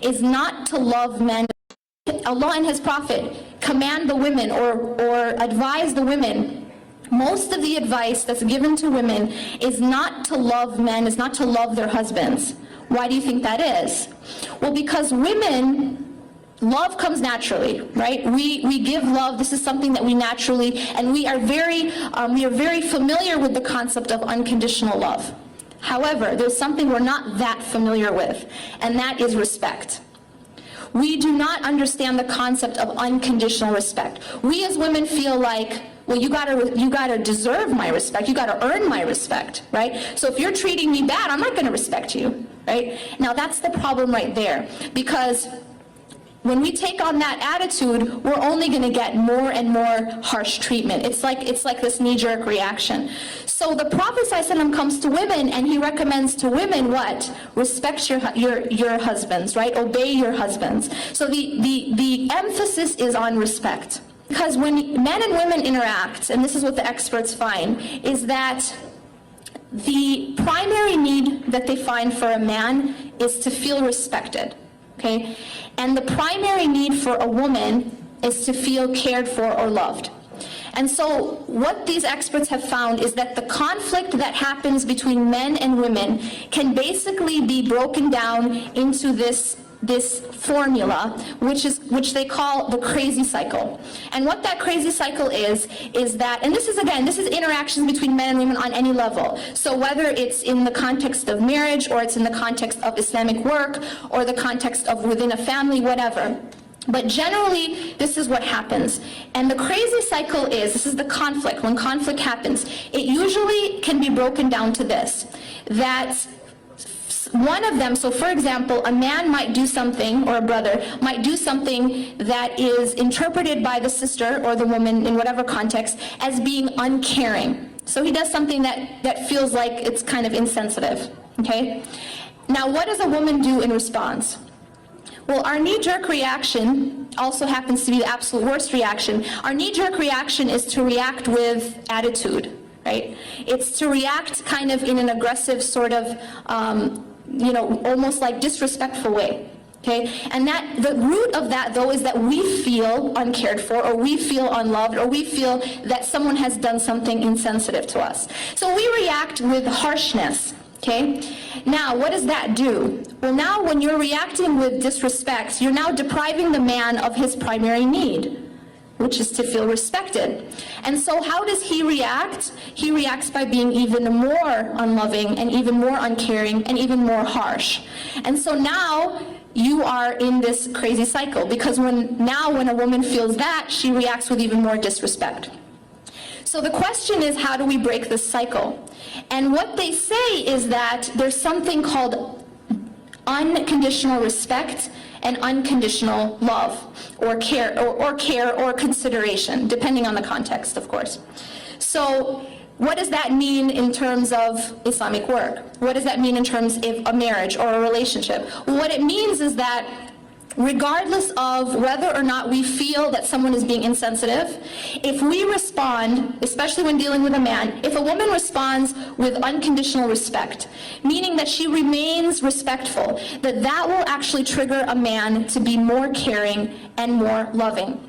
is not to love men. Allah and His Prophet command the women or advise the women. Most of the advice that's given to women is not to love men, is not to love their husbands. Why do you think that is? Well, because women, love comes naturally, right? We give love. This is something that we naturally, and we are very familiar with the concept of unconditional love. However, there's something we're not that familiar with, and that is respect. We do not understand the concept of unconditional respect. We as women feel like, well, you gotta deserve my respect. You gotta earn my respect, right? So if you're treating me bad, I'm not gonna respect you, right? Now that's the problem right there, because when we take on that attitude, we're only going to get more and more harsh treatment. It's like this knee-jerk reaction. So the Prophet ﷺ comes to women and he recommends to women what? Respect your husbands, right? Obey your husbands. So the emphasis is on respect. Because when men and women interact, and this is what the experts find, is that the primary need that they find for a man is to feel respected. Okay? And the primary need for a woman is to feel cared for or loved. And so what these experts have found is that the conflict that happens between men and women can basically be broken down into this formula, which they call the crazy cycle. And what that crazy cycle is that, and this is interactions between men and women on any level. So whether it's in the context of marriage, or it's in the context of Islamic work, or the context of within a family, whatever. But generally, this is what happens. And the crazy cycle this is the conflict. When conflict happens, it usually can be broken down to this, that one of them, so for example, a man might do something, or a brother might do something that is interpreted by the sister or the woman in whatever context as being uncaring. So he does something that feels like it's kind of insensitive, okay? Now what does a woman do in response? Well, our knee-jerk reaction also happens to be the absolute worst reaction. Our knee-jerk reaction is to react with attitude, right? It's to react kind of in an aggressive sort of, almost like disrespectful way, okay? And the root of that, though, is that we feel uncared for, or we feel unloved, or we feel that someone has done something insensitive to us. So we react with harshness, okay? Now, what does that do? Well, now when you're reacting with disrespect, you're now depriving the man of his primary need, which is to feel respected. And so how does he react? He reacts by being even more unloving and even more uncaring and even more harsh. And so now you are in this crazy cycle, because when a woman feels that, she reacts with even more disrespect. So the question is, how do we break this cycle? And what they say is that there's something called unconditional respect and unconditional love, or care, or consideration, depending on the context, of course. So what does that mean in terms of Islamic work? What does that mean in terms of a marriage or a relationship? Well, what it means is that regardless of whether or not we feel that someone is being insensitive, if we respond, especially when dealing with a man, if a woman responds with unconditional respect, meaning that she remains respectful, that will actually trigger a man to be more caring and more loving.